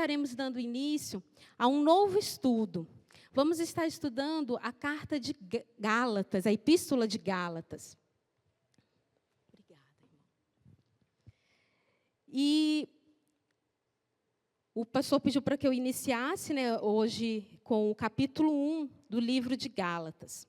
estaremos dando início a um novo estudo. Vamos estar estudando a carta de Gálatas, a epístola de Gálatas. Obrigada, irmão. E o pastor pediu para que eu iniciasse, hoje com o capítulo 1 do livro de Gálatas.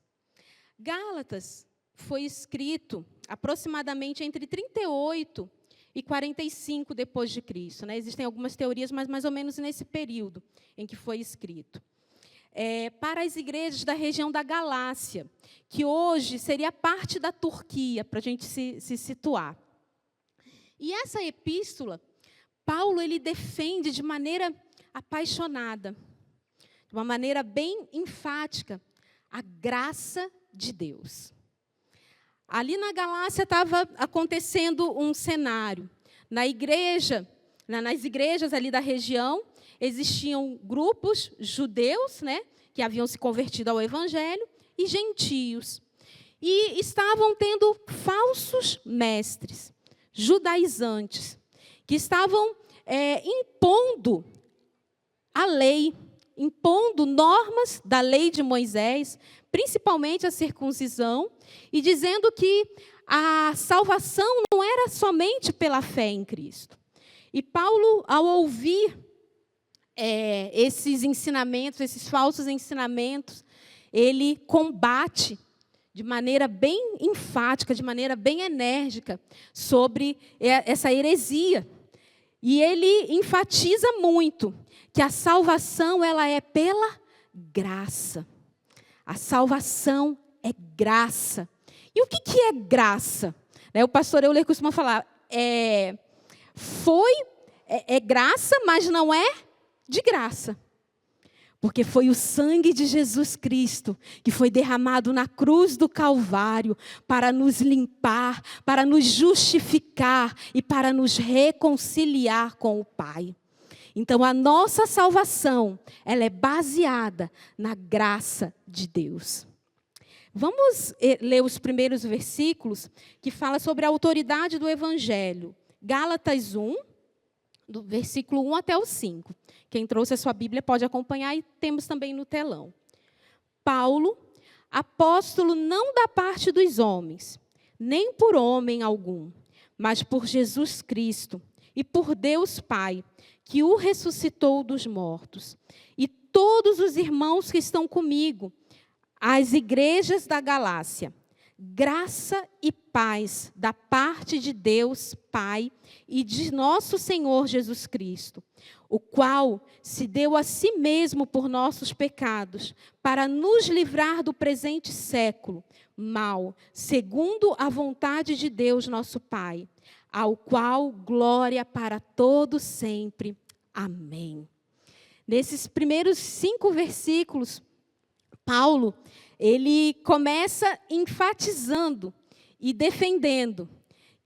Gálatas foi escrito aproximadamente entre 38 e 45 depois de Cristo. Existem algumas teorias, mas mais ou menos nesse período em que foi escrito. Para as igrejas da região da Galácia, que hoje seria parte da Turquia, para a gente se situar. E essa epístola, Paulo ele defende de maneira apaixonada, de uma maneira bem enfática, a graça de Deus. Ali na Galácia estava acontecendo um cenário. Nas igrejas ali da região, existiam grupos judeus, que haviam se convertido ao Evangelho, e gentios. E estavam tendo falsos mestres, judaizantes, que estavam impondo a lei, impondo normas da lei de Moisés, principalmente a circuncisão, e dizendo que a salvação não era somente pela fé em Cristo. E Paulo, ao ouvir esses ensinamentos, esses falsos ensinamentos, ele combate de maneira bem enfática, de maneira bem enérgica, sobre essa heresia. E ele enfatiza muito que a salvação ela é pela graça. A salvação é graça. E o que é graça? O pastor Euler costuma falar, é graça, mas não é de graça. Porque foi o sangue de Jesus Cristo que foi derramado na cruz do Calvário para nos limpar, para nos justificar e para nos reconciliar com o Pai. Então, a nossa salvação, ela é baseada na graça de Deus. Vamos ler os primeiros versículos que fala sobre a autoridade do Evangelho. Gálatas 1, do versículo 1 até o 5. Quem trouxe a sua Bíblia pode acompanhar e temos também no telão. Paulo, apóstolo não da parte dos homens, nem por homem algum, mas por Jesus Cristo e por Deus Pai, que o ressuscitou dos mortos. E todos os irmãos que estão comigo, as igrejas da Galácia, graça e paz da parte de Deus Pai e de nosso Senhor Jesus Cristo, o qual se deu a si mesmo por nossos pecados, para nos livrar do presente século mal, segundo a vontade de Deus nosso Pai, ao qual glória para todo sempre. Amém. Nesses primeiros 5 versículos, Paulo, ele começa enfatizando e defendendo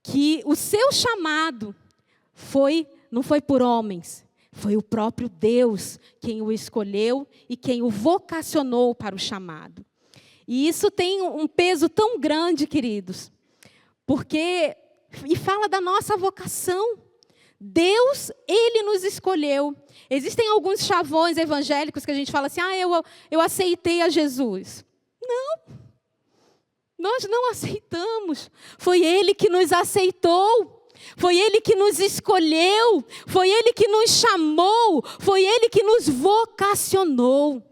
que o seu chamado não foi por homens, foi o próprio Deus quem o escolheu e quem o vocacionou para o chamado. E isso tem um peso tão grande, queridos, e fala da nossa vocação. Deus, Ele nos escolheu. Existem alguns chavões evangélicos que a gente fala assim, eu aceitei a Jesus. Não, nós não aceitamos. Foi Ele que nos aceitou. Foi Ele que nos escolheu. Foi Ele que nos chamou. Foi Ele que nos vocacionou.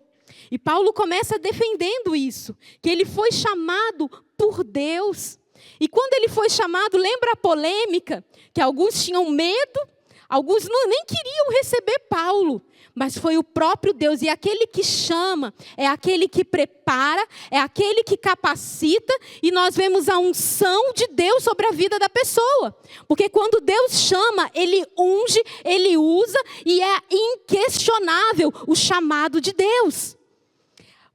E Paulo começa defendendo isso, que ele foi chamado por Deus. E quando ele foi chamado, lembra a polêmica? Que alguns tinham medo, alguns nem queriam receber Paulo. Mas foi o próprio Deus. E aquele que chama, é aquele que prepara, é aquele que capacita. E nós vemos a unção de Deus sobre a vida da pessoa. Porque quando Deus chama, Ele unge, Ele usa. E é inquestionável o chamado de Deus.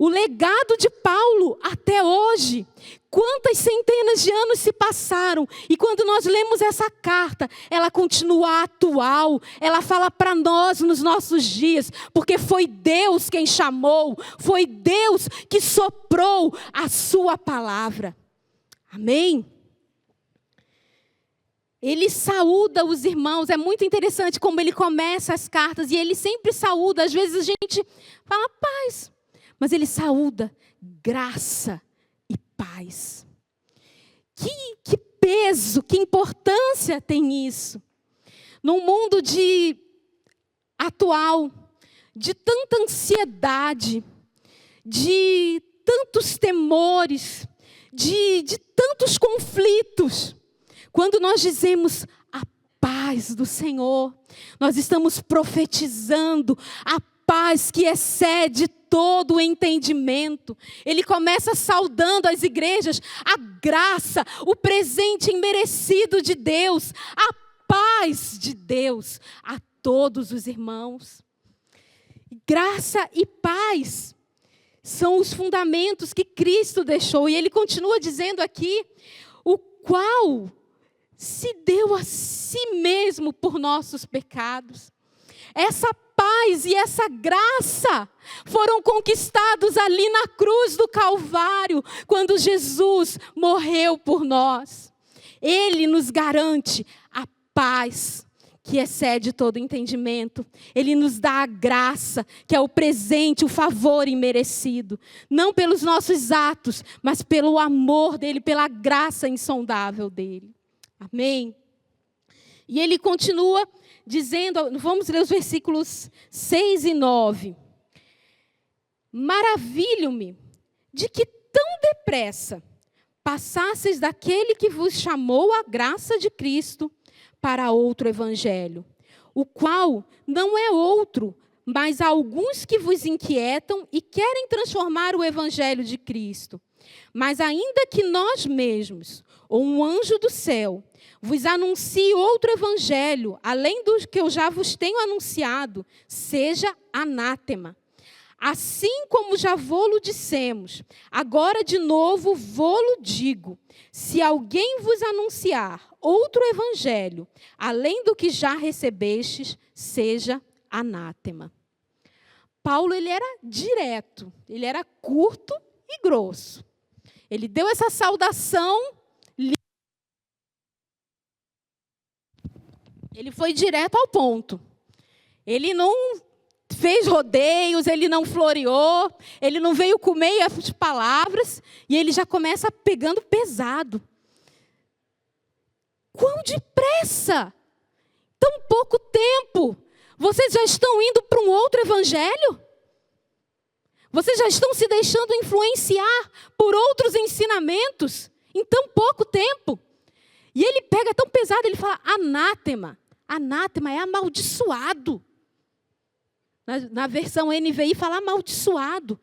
O legado de Paulo até hoje, quantas centenas de anos se passaram, e quando nós lemos essa carta, ela continua atual, ela fala para nós nos nossos dias, porque foi Deus quem chamou, foi Deus que soprou a sua palavra. Amém? Ele saúda os irmãos. É muito interessante como ele começa as cartas. E ele sempre saúda. Às vezes a gente fala paz. Mas ele saúda graça e paz. Que peso, que importância tem isso. Num mundo atual, de tanta ansiedade, de tantos temores, de tantos conflitos. Quando nós dizemos a paz do Senhor, nós estamos profetizando a paz que excede todo o entendimento. Ele começa saudando as igrejas, a graça, o presente imerecido de Deus, a paz de Deus a todos os irmãos. Graça e paz são os fundamentos que Cristo deixou. E ele continua dizendo aqui, o qual se deu a si mesmo por nossos pecados. Essa paz e essa graça foram conquistados ali na cruz do Calvário, quando Jesus morreu por nós. Ele nos garante a paz que excede todo entendimento. Ele nos dá a graça, que é o presente, o favor imerecido. Não pelos nossos atos, mas pelo amor dele, pela graça insondável dele. Amém? E ele continua dizendo, vamos ler os versículos 6 e 9. Maravilho-me de que tão depressa passasseis daquele que vos chamou a graça de Cristo para outro evangelho, o qual não é outro, mas há alguns que vos inquietam e querem transformar o evangelho de Cristo. Mas ainda que nós mesmos, ou um anjo do céu, vos anuncie outro evangelho, além do que eu já vos tenho anunciado, seja anátema. Assim como já vô-lo dissemos, agora de novo vô-lo digo, se alguém vos anunciar outro evangelho, além do que já recebestes, seja anátema. Paulo, ele era direto, ele era curto e grosso. Ele deu essa saudação, ele foi direto ao ponto. Ele não fez rodeios, ele não floreou, ele não veio com meias palavras, e ele já começa pegando pesado. Quão depressa! Tão pouco tempo! Vocês já estão indo para um outro evangelho? Vocês já estão se deixando influenciar por outros ensinamentos em tão pouco tempo? E ele pega tão pesado, ele fala anátema. Anátema é amaldiçoado. Na versão NVI fala amaldiçoado.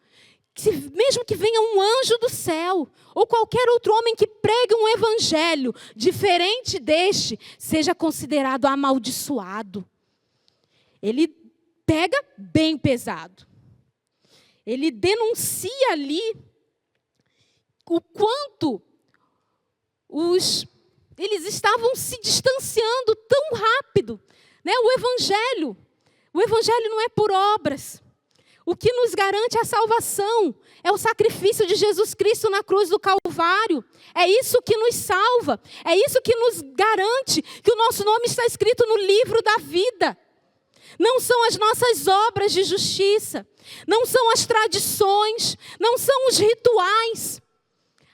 Mesmo que venha um anjo do céu, ou qualquer outro homem que pregue um evangelho diferente deste, seja considerado amaldiçoado. Ele pega bem pesado. Ele denuncia ali o quanto eles estavam se distanciando tão rápido. Né? O evangelho não é por obras. O que nos garante a salvação é o sacrifício de Jesus Cristo na cruz do Calvário. É isso que nos salva. É isso que nos garante que o nosso nome está escrito no livro da vida. Não são as nossas obras de justiça. Não são as tradições. Não são os rituais.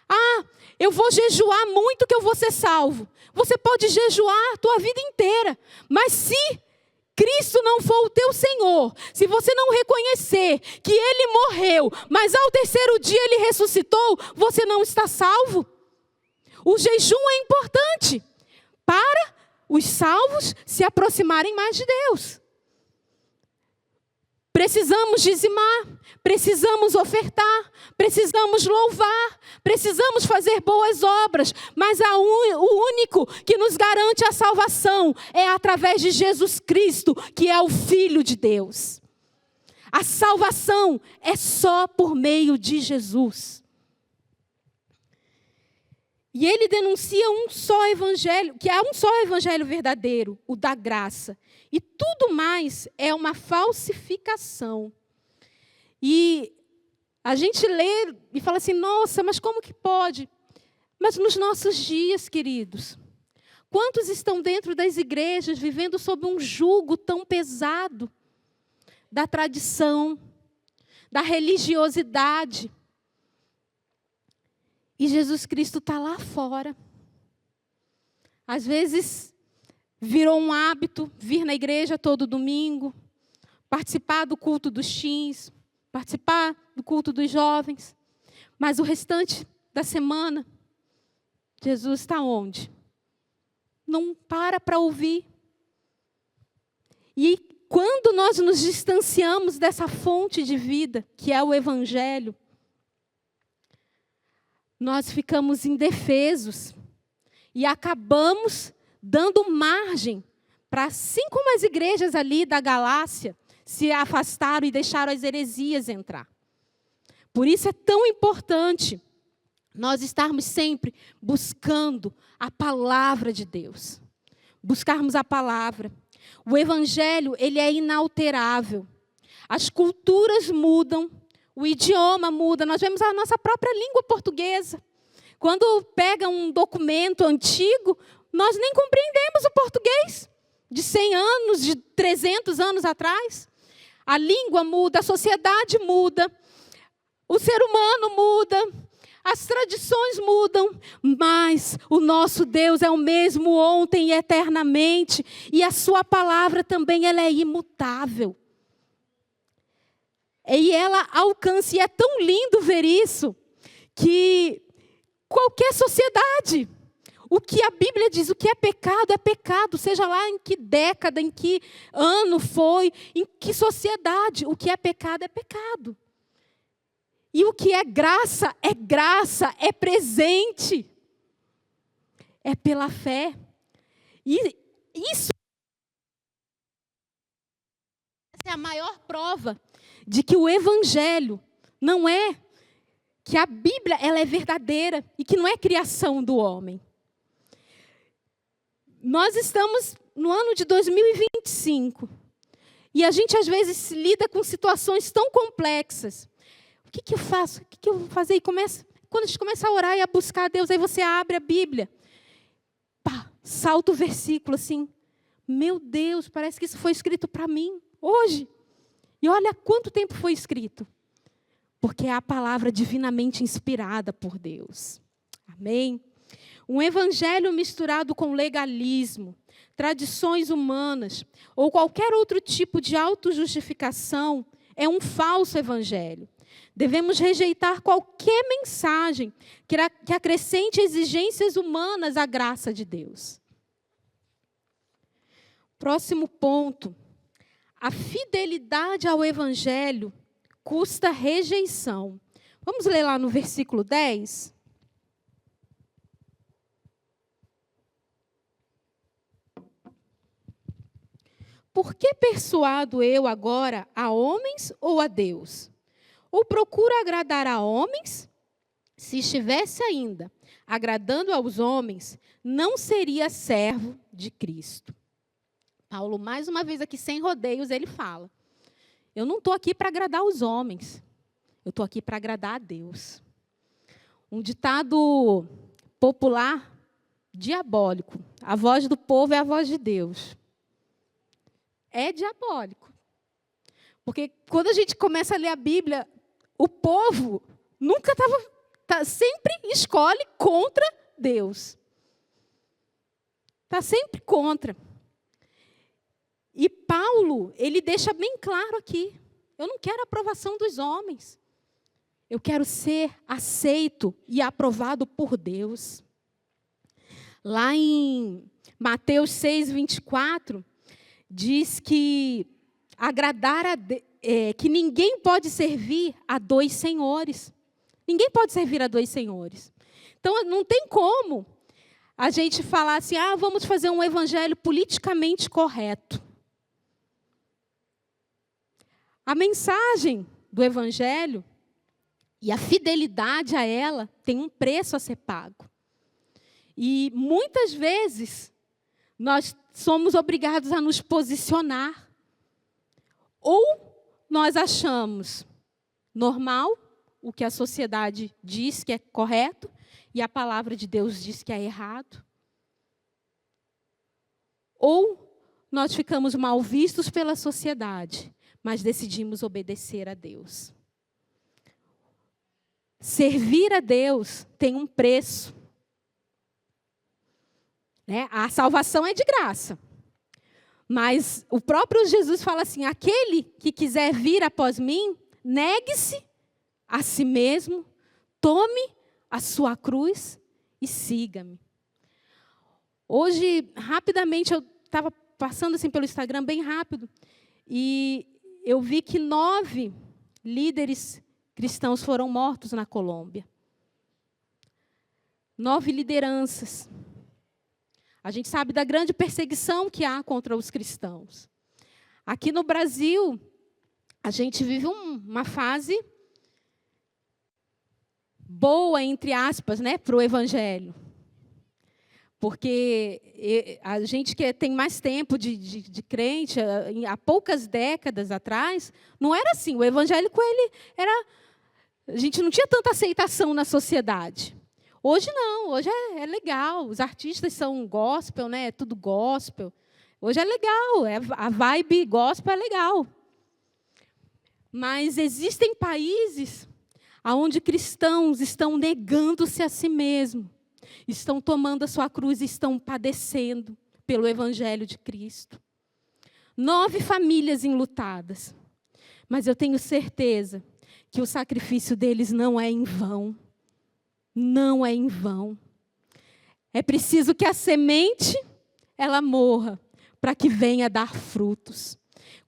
Ah, eu vou jejuar muito que eu vou ser salvo. Você pode jejuar a tua vida inteira. Mas se Cristo não for o teu Senhor, se você não reconhecer que Ele morreu, mas ao terceiro dia Ele ressuscitou, você não está salvo. O jejum é importante para os salvos se aproximarem mais de Deus. Precisamos dizimar, precisamos ofertar, precisamos louvar, precisamos fazer boas obras, mas o único que nos garante a salvação é através de Jesus Cristo, que é o Filho de Deus. A salvação é só por meio de Jesus. E ele denuncia um só evangelho, que há um só evangelho verdadeiro, o da graça. E tudo mais é uma falsificação. E a gente lê e fala assim, nossa, mas como que pode? Mas nos nossos dias, queridos, Quantos estão dentro das igrejas vivendo sob um jugo tão pesado da tradição, da religiosidade? E Jesus Cristo está lá fora. Às vezes virou um hábito vir na igreja todo domingo, participar do culto dos teens, participar do culto dos jovens. Mas o restante da semana, Jesus está onde? Não para ouvir. E quando nós nos distanciamos dessa fonte de vida, que é o Evangelho, nós ficamos indefesos e acabamos dando margem para, assim como as igrejas ali da Galácia se afastaram e deixaram as heresias entrar. Por isso é tão importante nós estarmos sempre buscando a palavra de Deus. Buscarmos a palavra. O Evangelho, ele é inalterável. As culturas mudam, o idioma muda. Nós vemos a nossa própria língua portuguesa. Quando pega um documento antigo, nós nem compreendemos o português de 100 anos, de 300 anos atrás. A língua muda, a sociedade muda, o ser humano muda, as tradições mudam, mas o nosso Deus é o mesmo ontem e eternamente, e a sua palavra também ela é imutável. E ela alcança, e é tão lindo ver isso, que qualquer sociedade, o que a Bíblia diz, o que é pecado, seja lá em que década, em que ano foi, em que sociedade, o que é pecado, E o que é graça, é presente. É pela fé. E isso é a maior prova de que o Evangelho não é, que a Bíblia ela é verdadeira e que não é criação do homem. Nós estamos no ano de 2025 e a gente às vezes lida com situações tão complexas. O que eu faço? O que eu vou fazer? E quando a gente começa a orar e a buscar a Deus, aí você abre a Bíblia. Pá, salta o versículo assim. Meu Deus, parece que isso foi escrito para mim, hoje. E olha quanto tempo foi escrito. Porque é a palavra divinamente inspirada por Deus. Amém? Um evangelho misturado com legalismo, tradições humanas ou qualquer outro tipo de autojustificação é um falso evangelho. Devemos rejeitar qualquer mensagem que acrescente exigências humanas à graça de Deus. Próximo ponto. A fidelidade ao evangelho custa rejeição. Vamos ler lá no versículo 10? Por que persuado eu agora a homens ou a Deus? Ou procuro agradar a homens? Se estivesse ainda agradando aos homens, não seria servo de Cristo. Paulo, mais uma vez aqui, sem rodeios, ele fala. Eu não estou aqui para agradar os homens. Eu estou aqui para agradar a Deus. Um ditado popular, diabólico. A voz do povo é a voz de Deus. É diabólico. Porque quando a gente começa a ler a Bíblia, o povo nunca sempre escolhe contra Deus. Está sempre contra. E Paulo, ele deixa bem claro aqui. Eu não quero a aprovação dos homens. Eu quero ser aceito e aprovado por Deus. Lá em Mateus 6, 24, diz que que ninguém pode servir a dois senhores. Ninguém pode servir a dois senhores. Então, não tem como a gente falar assim, vamos fazer um evangelho politicamente correto. A mensagem do evangelho e a fidelidade a ela tem um preço a ser pago. E muitas vezes nós somos obrigados a nos posicionar. Ou nós achamos normal o que a sociedade diz que é correto e a palavra de Deus diz que é errado. Ou nós ficamos mal vistos pela sociedade, mas decidimos obedecer a Deus. Servir a Deus tem um preço. Né? A salvação é de graça. Mas o próprio Jesus fala assim, aquele que quiser vir após mim, negue-se a si mesmo, tome a sua cruz e siga-me. Hoje, rapidamente, eu estava passando assim pelo Instagram, bem rápido, e eu vi que 9 líderes cristãos foram mortos na Colômbia. 9 lideranças. A gente sabe da grande perseguição que há contra os cristãos. Aqui no Brasil, a gente vive uma fase boa, entre aspas, né, para o Evangelho. Porque a gente que tem mais tempo de crente, há poucas décadas atrás, não era assim. O evangélico, a gente não tinha tanta aceitação na sociedade. Hoje não, hoje é legal. Os artistas são gospel, né? É tudo gospel. Hoje é legal, a vibe gospel é legal. Mas existem países onde cristãos estão negando-se a si mesmos, estão tomando a sua cruz e estão padecendo pelo Evangelho de Cristo. 9 famílias enlutadas. Mas eu tenho certeza que o sacrifício deles não é em vão. Não é em vão. É preciso que a semente, ela morra, para que venha dar frutos.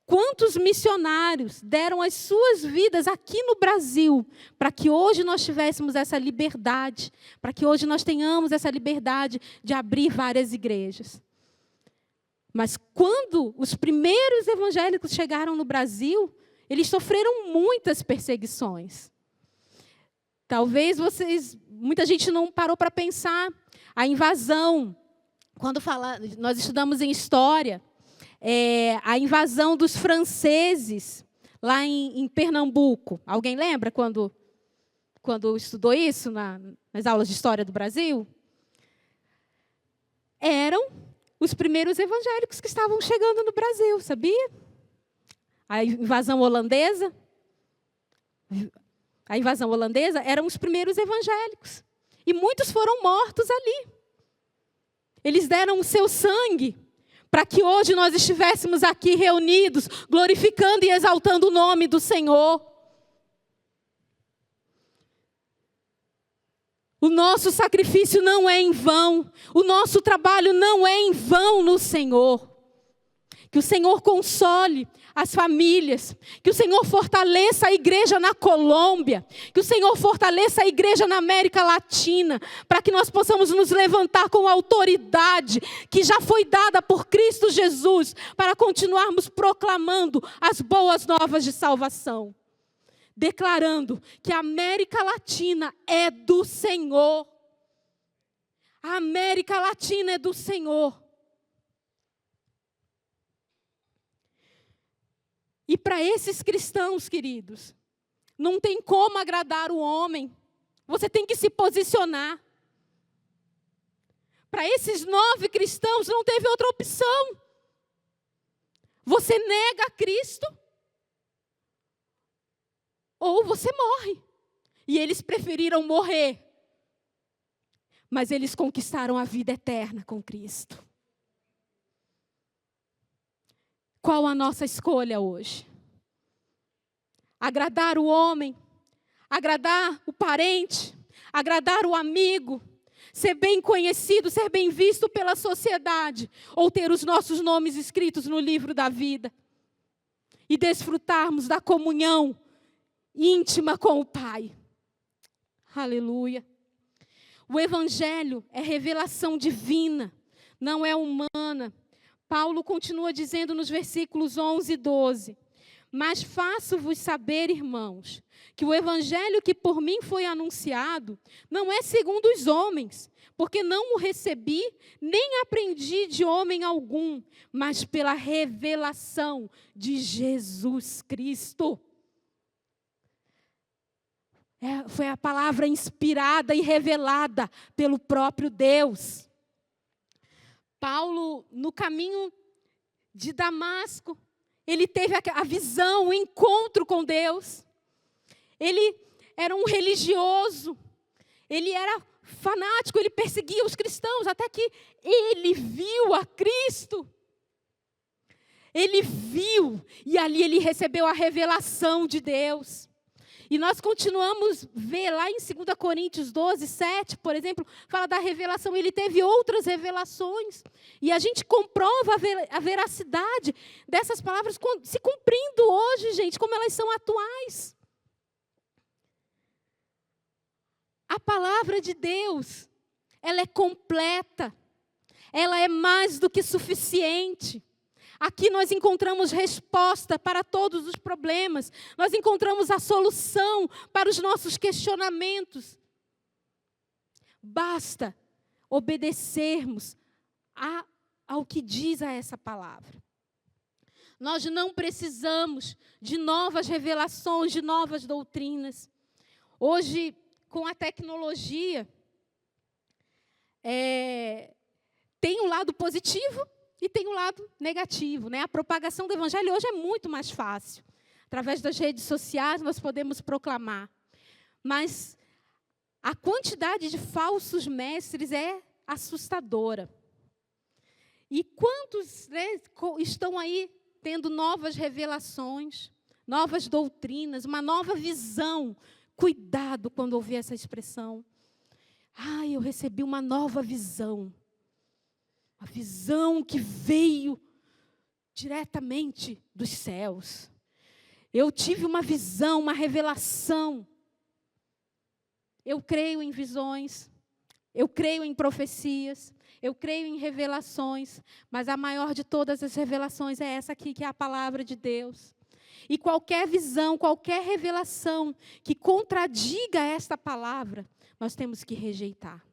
Quantos missionários deram as suas vidas aqui no Brasil, para que hoje nós tivéssemos essa liberdade, para que hoje nós tenhamos essa liberdade de abrir várias igrejas. Mas quando os primeiros evangélicos chegaram no Brasil, eles sofreram muitas perseguições. Talvez muita gente não parou para pensar a invasão. Quando nós estudamos em história, a invasão dos franceses lá em Pernambuco. Alguém lembra quando estudou isso nas aulas de história do Brasil? Eram os primeiros evangélicos que estavam chegando no Brasil, sabia? A invasão holandesa eram os primeiros evangélicos. E muitos foram mortos ali. Eles deram o seu sangue para que hoje nós estivéssemos aqui reunidos, glorificando e exaltando o nome do Senhor. O nosso sacrifício não é em vão. O nosso trabalho não é em vão no Senhor. Que o Senhor console as famílias, que o Senhor fortaleça a igreja na Colômbia, que o Senhor fortaleça a igreja na América Latina, para que nós possamos nos levantar com a autoridade que já foi dada por Cristo Jesus, para continuarmos proclamando as boas novas de salvação, declarando que a América Latina é do Senhor. A América Latina é do Senhor. E para esses cristãos, queridos, não tem como agradar o homem. Você tem que se posicionar. Para esses 9 cristãos, não teve outra opção. Você nega a Cristo, ou você morre. E eles preferiram morrer. Mas eles conquistaram a vida eterna com Cristo. Qual a nossa escolha hoje? Agradar o homem, agradar o parente, agradar o amigo, ser bem conhecido, ser bem visto pela sociedade, ou ter os nossos nomes escritos no livro da vida e desfrutarmos da comunhão íntima com o Pai. Aleluia. O Evangelho é revelação divina, não é humana. Paulo continua dizendo nos versículos 11 e 12. Mas faço-vos saber, irmãos, que o evangelho que por mim foi anunciado não é segundo os homens, porque não o recebi, nem aprendi de homem algum, mas pela revelação de Jesus Cristo. Foi a palavra inspirada e revelada pelo próprio Deus. Paulo, no caminho de Damasco, ele teve a visão, o encontro com Deus. Ele era um religioso, ele era fanático, ele perseguia os cristãos, até que ele viu a Cristo. Ele viu, e ali ele recebeu a revelação de Deus. E nós continuamos a ver lá em 2 Coríntios 12, 7, por exemplo, fala da revelação. Ele teve outras revelações. E a gente comprova a veracidade dessas palavras se cumprindo hoje, gente, como elas são atuais. A palavra de Deus, ela é completa. Ela é mais do que suficiente. Aqui nós encontramos resposta para todos os problemas. Nós encontramos a solução para os nossos questionamentos. Basta obedecermos ao que diz a essa palavra. Nós não precisamos de novas revelações, de novas doutrinas. Hoje, com a tecnologia, tem um lado positivo e tem um lado negativo, né? A propagação do evangelho hoje é muito mais fácil. Através das redes sociais nós podemos proclamar. Mas a quantidade de falsos mestres é assustadora. E quantos, né, estão aí tendo novas revelações, novas doutrinas, uma nova visão? Cuidado quando ouvir essa expressão. Eu recebi uma nova visão. A visão que veio diretamente dos céus. Eu tive uma visão, uma revelação. Eu creio em visões, eu creio em profecias, eu creio em revelações, mas a maior de todas as revelações é essa aqui, que é a palavra de Deus. E qualquer visão, qualquer revelação que contradiga esta palavra, nós temos que rejeitar.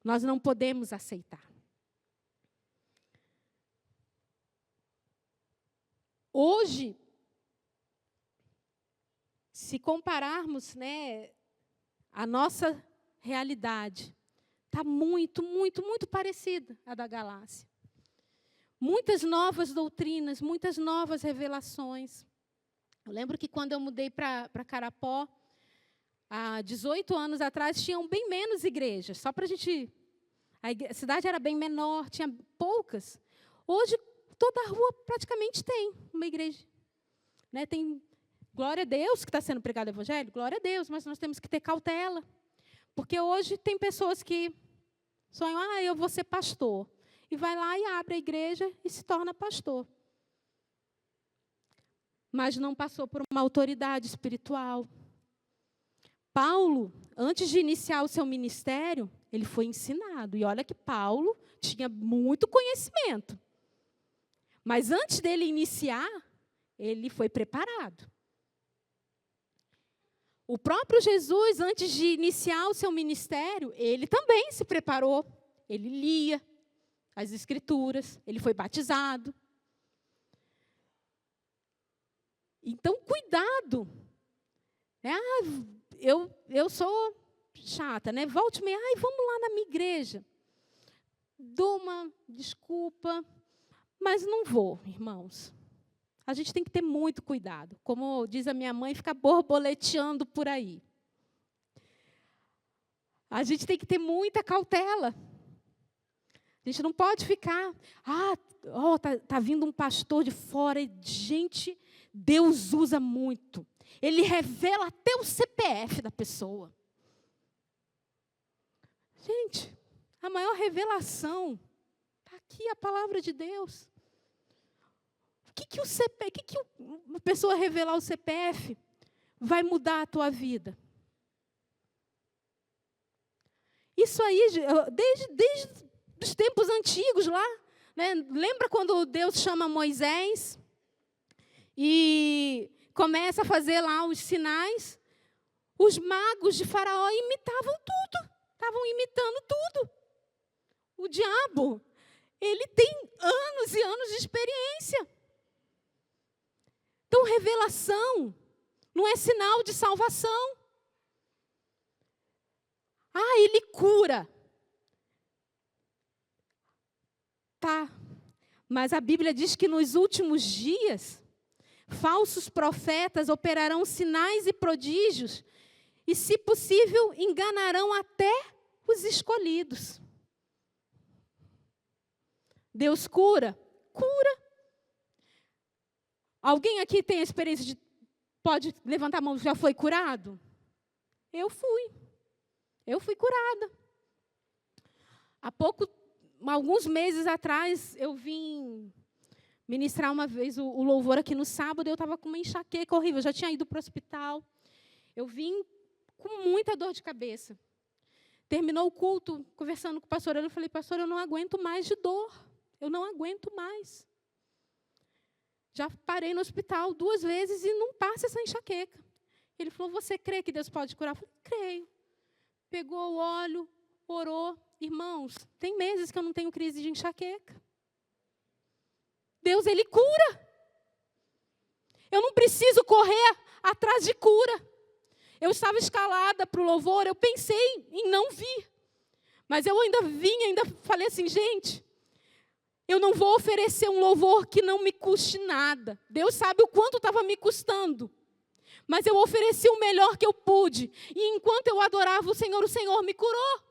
Nós não podemos aceitar. Hoje, se compararmos, né, a nossa realidade, está muito, muito, muito parecida à da Galácia. Muitas novas doutrinas, muitas novas revelações. Eu lembro que quando eu mudei para Carapó, há 18 anos atrás, tinham bem menos igrejas. Só para a gente... A cidade era bem menor, tinha poucas. Hoje, toda a rua praticamente tem uma igreja. Né? Tem, glória a Deus que está sendo pregado o evangelho, glória a Deus, mas nós temos que ter cautela. Porque hoje tem pessoas que sonham, eu vou ser pastor. E vai lá e abre a igreja e se torna pastor. Mas não passou por uma autoridade espiritual. Paulo, antes de iniciar o seu ministério, ele foi ensinado. E olha que Paulo tinha muito conhecimento. Mas antes dele iniciar, ele foi preparado. O próprio Jesus, antes de iniciar o seu ministério, ele também se preparou. Ele lia as Escrituras, ele foi batizado. Então, cuidado. Eu sou chata, né? Volte e meia, vamos lá na minha igreja. Dou uma desculpa, mas não vou, irmãos. A gente tem que ter muito cuidado. Como diz a minha mãe, fica borboleteando por aí. A gente tem que ter muita cautela. A gente não pode ficar, tá vindo um pastor de fora. E, gente, Deus usa muito. Ele revela até o CPF da pessoa. Gente, a maior revelação está aqui, a palavra de Deus. O que uma pessoa revelar o CPF vai mudar a tua vida? Isso aí, desde os tempos antigos lá, né? Lembra quando Deus chama Moisés e começa a fazer lá os sinais? Os magos de Faraó imitavam tudo, estavam imitando tudo. O diabo, ele tem anos e anos de experiência. Então, revelação não é sinal de salvação. Ele cura. Tá, mas a Bíblia diz que nos últimos dias, falsos profetas operarão sinais e prodígios, e, se possível, enganarão até os escolhidos. Deus cura? Cura. Alguém aqui tem a experiência de... Pode levantar a mão, já foi curado? Eu fui curada. Alguns meses atrás, eu vim ministrar uma vez o louvor aqui no sábado, eu estava com uma enxaqueca horrível, eu já tinha ido para o hospital. Eu vim com muita dor de cabeça. Terminou o culto, conversando com o pastor, eu falei, pastor, eu não aguento mais de dor. Eu não aguento mais. Já parei no hospital 2 vezes e não passa essa enxaqueca. Ele falou, você crê que Deus pode curar? Eu falei, creio. Pegou o óleo, orou. Irmãos, tem meses que eu não tenho crise de enxaqueca. Deus, Ele cura. Eu não preciso correr atrás de cura. Eu estava escalada para o louvor, eu pensei em não vir. Mas eu ainda falei assim, gente, eu não vou oferecer um louvor que não me custe nada. Deus sabe o quanto estava me custando. Mas eu ofereci o melhor que eu pude. E enquanto eu adorava o Senhor me curou.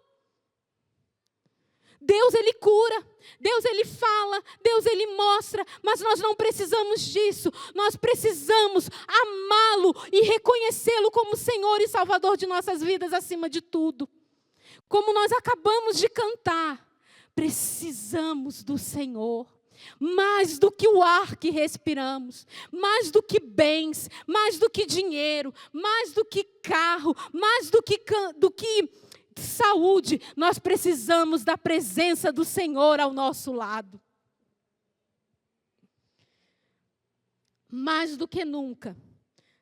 Deus, Ele cura. Deus, Ele fala. Deus, Ele mostra. Mas nós não precisamos disso. Nós precisamos amá-lo e reconhecê-lo como Senhor e Salvador de nossas vidas acima de tudo. Como nós acabamos de cantar, precisamos do Senhor. Mais do que o ar que respiramos, mais do que bens, mais do que dinheiro, mais do que carro, mais do que saúde, nós precisamos da presença do Senhor ao nosso lado. Mais do que nunca,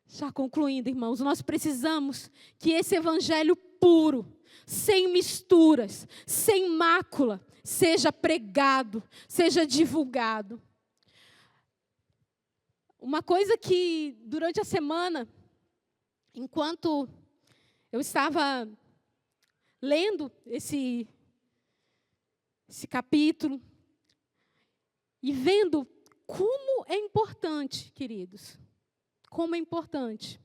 já concluindo, irmãos, nós precisamos que esse evangelho puro, sem misturas, sem mácula, seja pregado, seja divulgado. Uma coisa que, durante a semana, enquanto eu estava lendo esse capítulo, e vendo como é importante, queridos, como é importante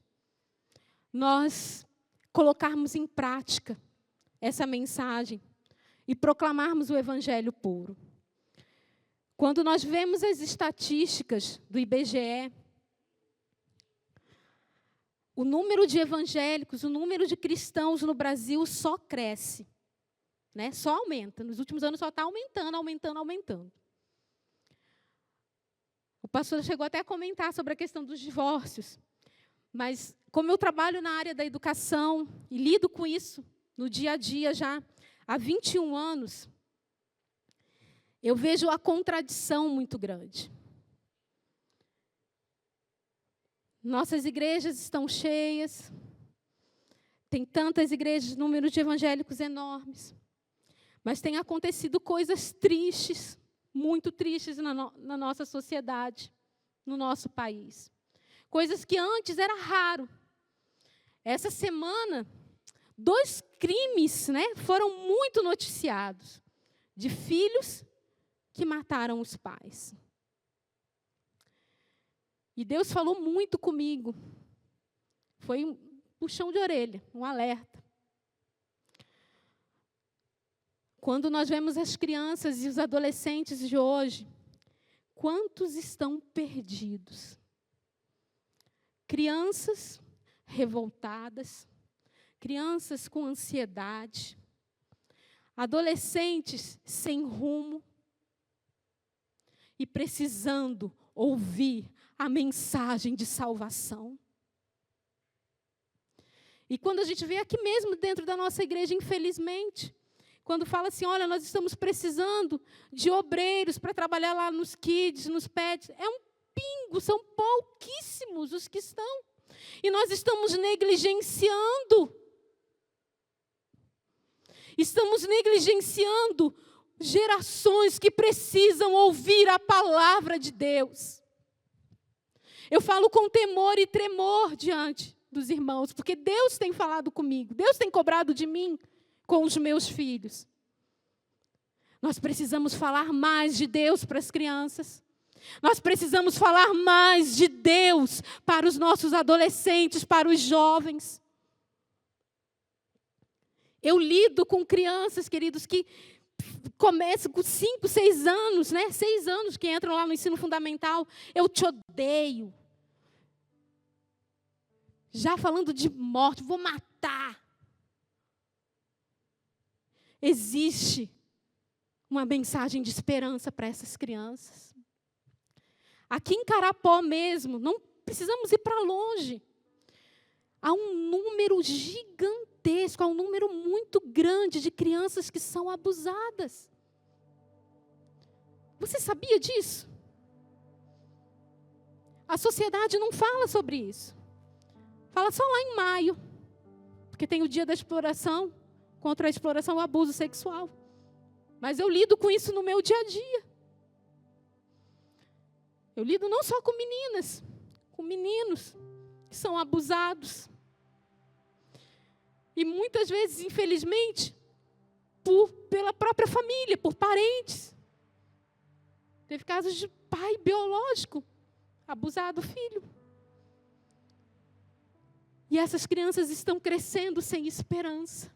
nós colocarmos em prática essa mensagem, e proclamarmos o evangelho puro. Quando nós vemos as estatísticas do IBGE, o número de evangélicos, o número de cristãos no Brasil só cresce, né? Só aumenta. Nos últimos anos só está aumentando. O pastor chegou até a comentar sobre a questão dos divórcios. Mas, como eu trabalho na área da educação e lido com isso no dia a dia já há 21 anos, eu vejo a contradição muito grande. Nossas igrejas estão cheias, tem tantas igrejas, números de evangélicos enormes, mas tem acontecido coisas tristes, muito tristes na nossa sociedade, no nosso país. Coisas que antes era raro. Essa semana, 2 crimes, né, foram muito noticiados, de filhos que mataram os pais. E Deus falou muito comigo. Foi um puxão de orelha, um alerta. Quando nós vemos as crianças e os adolescentes de hoje, quantos estão perdidos? Crianças revoltadas, crianças com ansiedade, adolescentes sem rumo e precisando ouvir a mensagem de salvação. E quando a gente vê aqui mesmo dentro da nossa igreja, infelizmente, quando fala assim, olha, nós estamos precisando de obreiros para trabalhar lá nos kids, nos pets, é um pingo, são pouquíssimos os que estão. E nós estamos negligenciando. Estamos negligenciando gerações que precisam ouvir a palavra de Deus. Eu falo com temor e tremor diante dos irmãos, porque Deus tem falado comigo, Deus tem cobrado de mim com os meus filhos. Nós precisamos falar mais de Deus para as crianças. Nós precisamos falar mais de Deus para os nossos adolescentes, para os jovens. Eu lido com crianças, queridos, que começam com 5, 6 anos, né? 6 anos que entram lá no ensino fundamental. Eu te odeio. Já falando de morte, vou matar. Existe uma mensagem de esperança para essas crianças. Aqui em Carapó mesmo, não precisamos ir para longe. Há um número gigantesco, há um número muito grande de crianças que são abusadas. Você sabia disso? A sociedade não fala sobre isso. Fala só lá em maio, porque tem o dia da exploração, contra a exploração e o abuso sexual. Mas eu lido com isso no meu dia a dia. Eu lido não só com meninas, com meninos que são abusados. E muitas vezes, infelizmente, pela própria família, por parentes. Teve casos de pai biológico abusar do filho. E essas crianças estão crescendo sem esperança.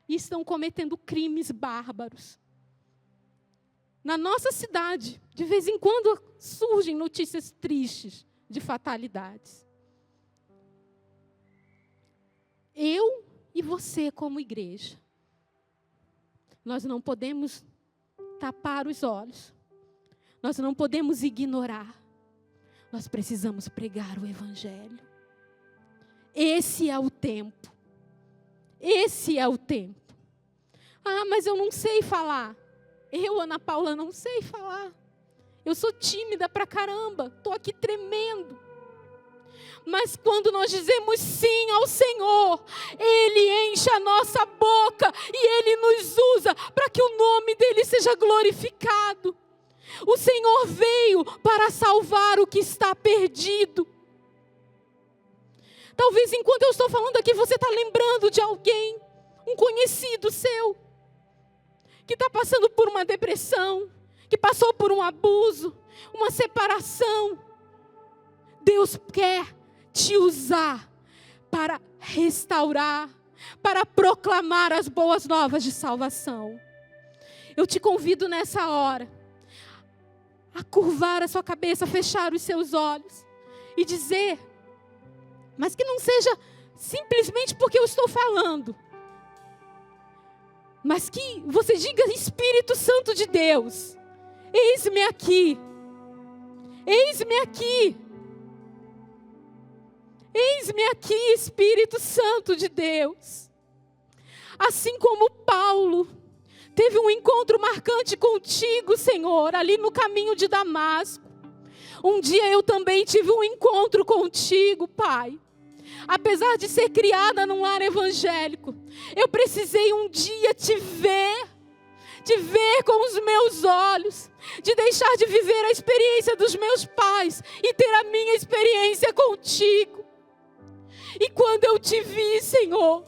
E estão cometendo crimes bárbaros. Na nossa cidade, de vez em quando surgem notícias tristes de fatalidades. Eu e você, como igreja, nós não podemos tapar os olhos. Nós não podemos ignorar. Nós precisamos pregar o Evangelho. Esse é o tempo. Esse é o tempo. Ah, mas eu não sei falar. Eu, Ana Paula, não sei falar. Eu sou tímida pra caramba. Estou aqui tremendo. Mas quando nós dizemos sim ao Senhor, Ele enche a nossa boca e Ele nos usa para que o nome dEle seja glorificado. O Senhor veio para salvar o que está perdido. Talvez enquanto eu estou falando aqui, você está lembrando de alguém, um conhecido seu, que está passando por uma depressão, que passou por um abuso, uma separação. Deus quer te usar para restaurar, para proclamar as boas novas de salvação. Eu te convido nessa hora a curvar a sua cabeça, fechar os seus olhos e dizer, mas que não seja simplesmente porque eu estou falando, mas que você diga: Espírito Santo de Deus, eis-me aqui, eis-me aqui, eis-me aqui, Espírito Santo de Deus. Assim como Paulo teve um encontro marcante contigo, Senhor, ali no caminho de Damasco. Um dia eu também tive um encontro contigo, Pai. Apesar de ser criada num lar evangélico, eu precisei um dia te ver com os meus olhos, de deixar de viver a experiência dos meus pais e ter a minha experiência contigo. E quando eu te vi, Senhor,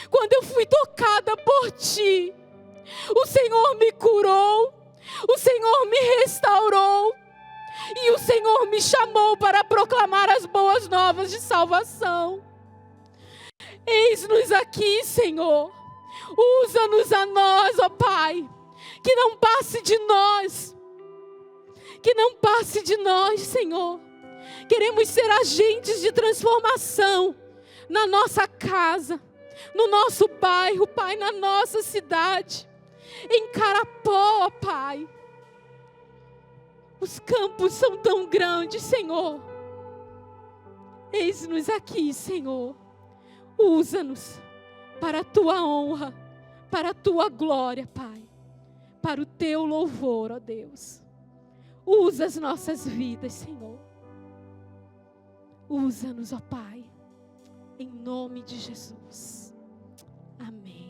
quando eu fui tocada por ti, o Senhor me curou, o Senhor me restaurou, e o Senhor me chamou para proclamar as boas novas de salvação. Eis-nos aqui, Senhor. Usa-nos a nós, ó Pai. Que não passe de nós. Que não passe de nós, Senhor. Queremos ser agentes de transformação na nossa casa, no nosso bairro, Pai, na nossa cidade. Em Carapó, ó Pai. Os campos são tão grandes, Senhor. Eis-nos aqui, Senhor. Usa-nos para a Tua honra, para a Tua glória, Pai. Para o Teu louvor, ó Deus. Usa as nossas vidas, Senhor. Usa-nos, ó Pai. Em nome de Jesus. Amém.